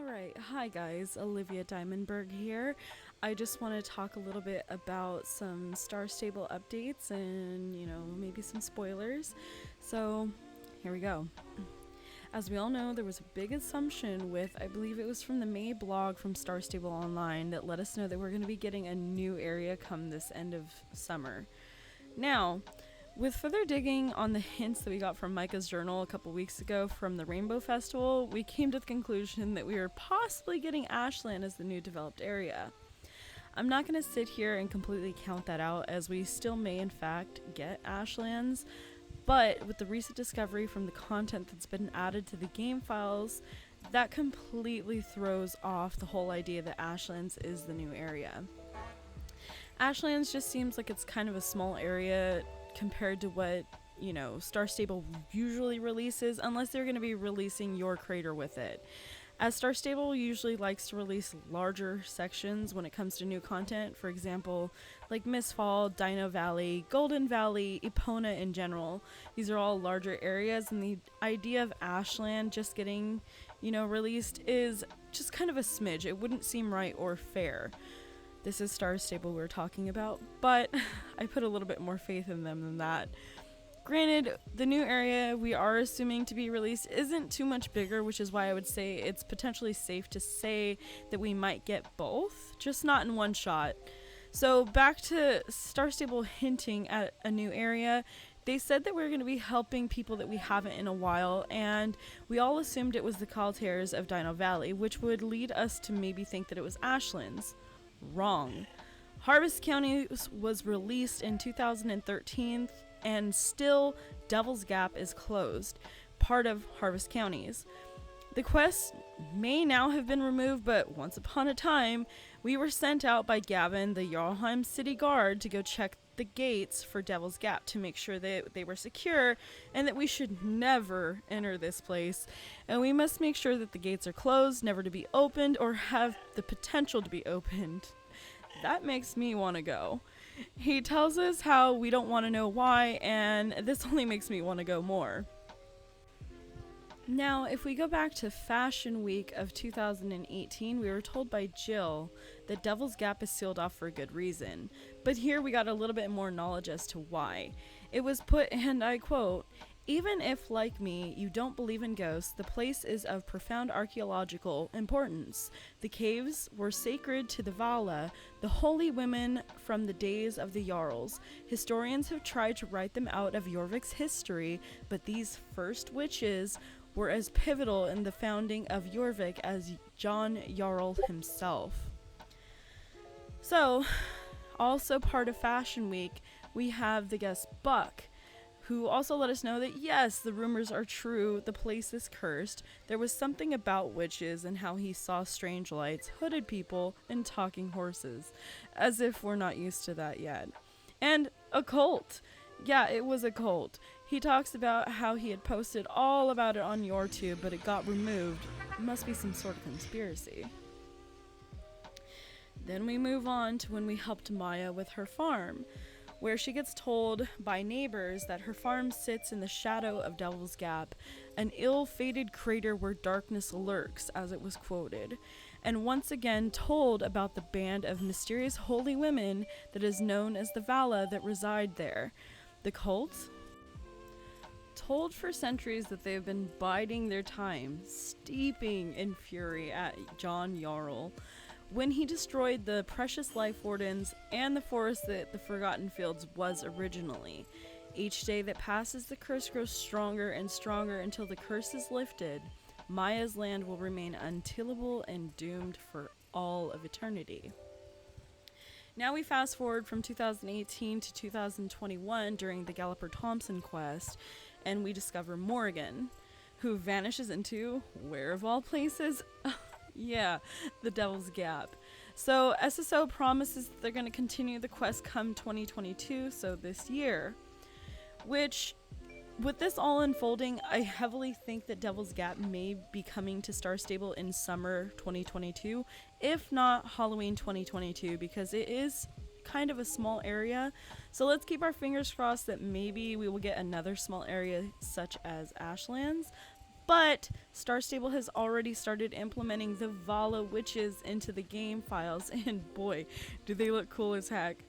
Alright, hi guys, Olivia Diamondberg here. I just want to talk a little bit about some Star Stable updates and, maybe some spoilers. So, here we go. As we all know, there was a big assumption with, I believe it was from the May blog from Star Stable Online, that let us know that we're going to be getting a new area come this end of summer. Now, with further digging on the hints that we got from Micah's journal a couple weeks ago from the Rainbow Festival, we came to the conclusion that we were possibly getting Ashland as the new developed area. I'm not going to sit here and completely count that out, as we still may in fact get Ashlands, but with the recent discovery from the content that's been added to the game files, that completely throws off the whole idea that Ashlands is the new area. Ashlands just seems like it's kind of a small area compared to what, Star Stable usually releases, unless they're going to be releasing your crater with it. As Star Stable usually likes to release larger sections when it comes to new content, for example, like Mistfall, Dino Valley, Golden Valley, Epona in general. These are all larger areas, and the idea of Ashland just getting, released is just kind of a smidge. It wouldn't seem right or fair. This is Star Stable we're talking about, but I put a little bit more faith in them than that. Granted, the new area we are assuming to be released isn't too much bigger, which is why I would say it's potentially safe to say that we might get both, just not in one shot. So back to Star Stable hinting at a new area. They said that we're going to be helping people that we haven't in a while, and we all assumed it was the Caltaires of Dino Valley, which would lead us to maybe think that it was Ashlands. Wrong. Harvest County was released in 2013, and still Devil's Gap is closed, part of Harvest Counties. The quest may now have been removed, but once upon a time, we were sent out by Gavin, the Jarlheim City Guard, to go check the gates for Devil's Gap to make sure that they were secure and that we should never enter this place. And we must make sure that the gates are closed, never to be opened, or have the potential to be opened. That makes me want to go. He tells us how we don't want to know why, and this only makes me want to go more. Now, if we go back to Fashion Week of 2018, we were told by Jill that Devil's Gap is sealed off for a good reason. But here we got a little bit more knowledge as to why. It was put, and I quote, "Even if, like me, you don't believe in ghosts, the place is of profound archaeological importance. The caves were sacred to the Vala, the holy women from the days of the Jarls. Historians have tried to write them out of Jorvik's history, but these first witches were as pivotal in the founding of Jorvik as John Jarl himself." So, also part of Fashion Week, we have the guest Buck, who also let us know that yes, the rumors are true, the place is cursed. There was something about witches and how he saw strange lights, hooded people, and talking horses. As if we're not used to that yet. And a cult. Yeah, it was a cult. He talks about how he had posted all about it on YouTube, but it got removed. It must be some sort of conspiracy. Then we move on to when we helped Maya with her farm, where she gets told by neighbors that her farm sits in the shadow of Devil's Gap, an ill-fated crater where darkness lurks, as it was quoted, and once again told about the band of mysterious holy women that is known as the Vala that reside there. The cult? Told for centuries that they have been biding their time, steeping in fury at John Jarl, when he destroyed the precious life wardens and the forest that the Forgotten Fields was originally. Each day that passes, the curse grows stronger and stronger until the curse is lifted. Maya's land will remain untillable and doomed for all of eternity. Now we fast forward from 2018 to 2021 during the Galloper-Thompson quest, and we discover Morgan, who vanishes into, where of all places? Yeah, the Devil's Gap. So SSO promises that they're going to continue the quest come 2022, so this year. Which, with this all unfolding, I heavily think that Devil's Gap may be coming to Star Stable in summer 2022, if not Halloween 2022, because it is kind of a small area. So let's keep our fingers crossed that maybe we will get another small area such as Ashlands. But Star Stable has already started implementing the Vala witches into the game files, and boy, do they look cool as heck.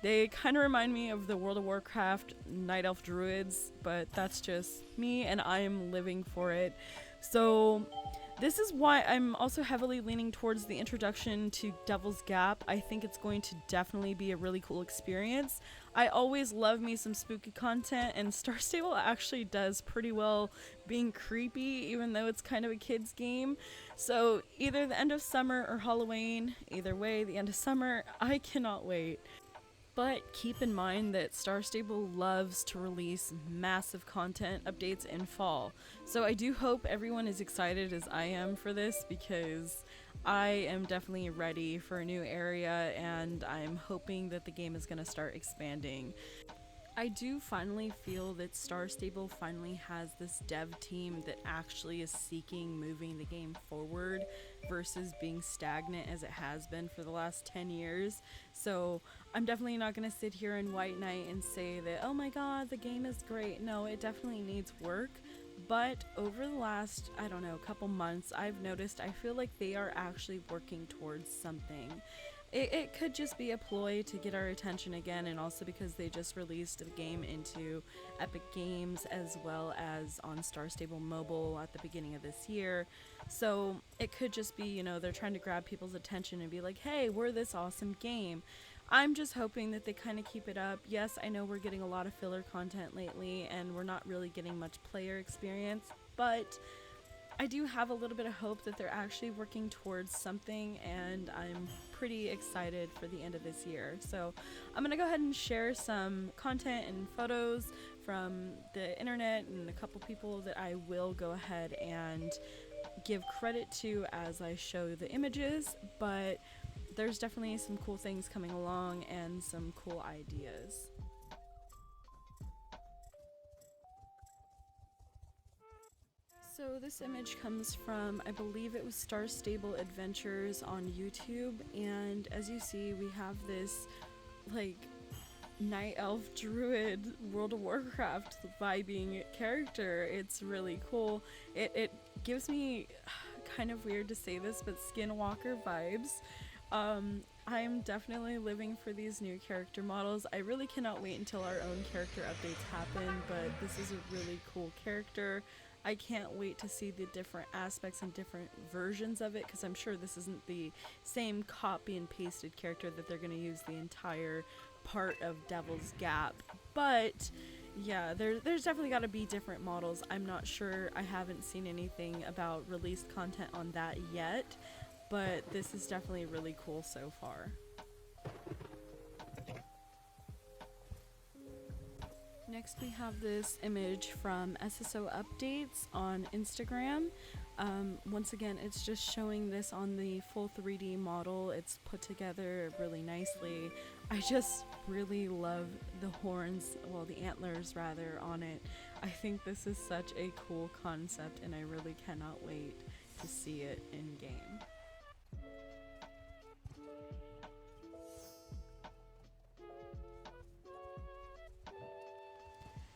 They kind of remind me of the World of Warcraft Night Elf Druids, but that's just me, and I am living for it. So this is why I'm also heavily leaning towards the introduction to Devil's Gap. I think it's going to definitely be a really cool experience. I always love me some spooky content, and Star Stable actually does pretty well being creepy, even though it's kind of a kid's game. So either the end of summer or Halloween, either way, the end of summer, I cannot wait. But keep in mind that Star Stable loves to release massive content updates in fall. So I do hope everyone is excited as I am for this, because I am definitely ready for a new area, and I'm hoping that the game is going to start expanding. I do finally feel that Star Stable finally has this dev team that actually is seeking moving the game forward versus being stagnant as it has been for the last 10 years. So I'm definitely not going to sit here in White Knight and say that, oh my god, the game is great. No, it definitely needs work. But over the last, I don't know, couple months, I've noticed I feel like they are actually working towards something. It could just be a ploy to get our attention again, and also because they just released the game into Epic Games as well as on Star Stable Mobile at the beginning of this year. So it could just be, you know, they're trying to grab people's attention and be like, hey, we're this awesome game. I'm just hoping that they kind of keep it up. Yes, I know we're getting a lot of filler content lately, and we're not really getting much player experience, but I do have a little bit of hope that they're actually working towards something, and I'm pretty excited for the end of this year. So I'm gonna go ahead and share some content and photos from the internet and a couple people that I will go ahead and give credit to as I show the images, but there's definitely some cool things coming along and some cool ideas. So this image comes from, I believe it was Star Stable Adventures on YouTube, and as you see, we have this like night elf druid World of Warcraft vibing character. It's really cool. It gives me, kind of weird to say this, but Skinwalker vibes. I'm definitely living for these new character models. I really cannot wait until our own character updates happen, but this is a really cool character. I can't wait to see the different aspects and different versions of it, because I'm sure this isn't the same copy and pasted character that they're going to use the entire part of Devil's Gap. But yeah, there's definitely got to be different models. I'm not sure. I haven't seen anything about released content on that yet, but this is definitely really cool so far. Next we have this image from SSO Updates on Instagram. Once again, it's just showing this on the full 3D model. It's put together really nicely. I just really love the horns, well, the antlers rather, on it. I think this is such a cool concept, and I really cannot wait to see it in game.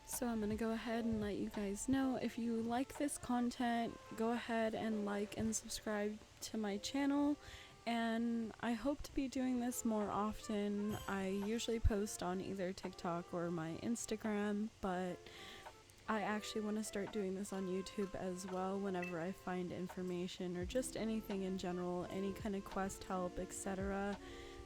So I'm going to go ahead and let you guys know, if you like this content, go ahead and like and subscribe to my channel, and I hope to be doing this more often. I usually post on either TikTok or my Instagram, but I actually want to start doing this on YouTube as well whenever I find information or just anything in general, any kind of quest help, etc.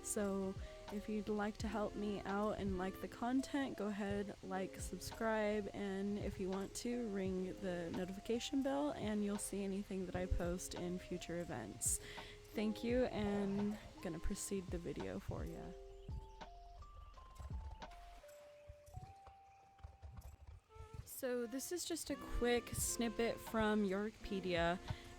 So if you'd like to help me out and like the content, go ahead, like, subscribe, and if you want to, ring the notification bell and you'll see anything that I post in future events. Thank you, and I'm gonna proceed the video for you. So this is just a quick snippet from Yorkpedia,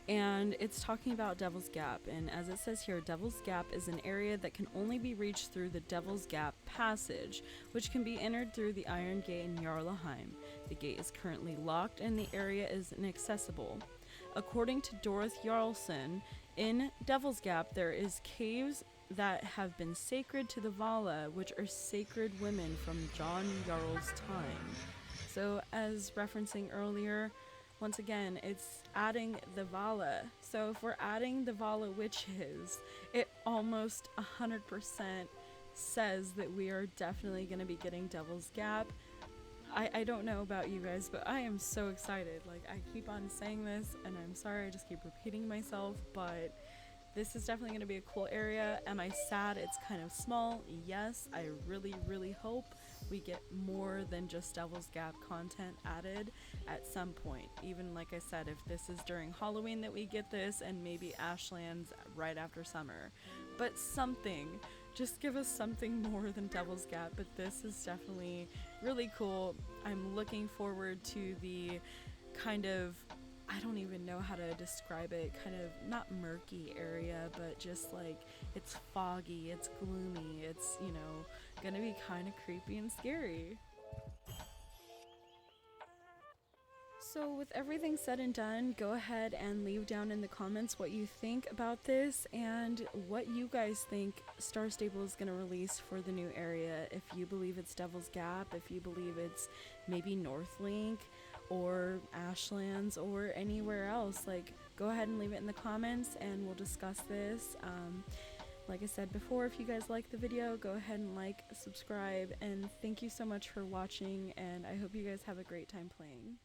and it's talking about Devil's Gap, and as it says here, Devil's Gap is an area that can only be reached through the Devil's Gap Passage, which can be entered through the Iron Gate in Jarlaheim. The gate is currently locked and the area is inaccessible. According to Dorothy Jarlson, in Devil's Gap there is caves that have been sacred to the Vala, which are sacred women from John Jarl's time. So as referencing earlier, once again, it's adding the Vala. So if we're adding the Vala witches, it almost 100% says that we are definitely going to be getting Devil's Gap. I don't know about you guys, but I am so excited. Like, I keep on saying this, and I'm sorry I just keep repeating myself, but this is definitely going to be a cool area. Am I sad it's kind of small? Yes, I really, really hope we get more than just Devil's Gap content added at some point. Even like I said, if this is during Halloween that we get this, and maybe Ashlands right after summer. But something. Just give us something more than Devil's Gap, but this is definitely really cool. I'm looking forward to the kind of, I don't even know how to describe it, kind of not murky area, but just like it's foggy, it's gloomy, it's, you know, gonna be kind of creepy and scary. So with everything said and done, go ahead and leave down in the comments what you think about this and what you guys think Star Stable is going to release for the new area. If you believe it's Devil's Gap, if you believe it's maybe Northlink or Ashlands or anywhere else, like, go ahead and leave it in the comments and we'll discuss this. Like I said before, if you guys like the video, go ahead and like, subscribe, and thank you so much for watching, and I hope you guys have a great time playing.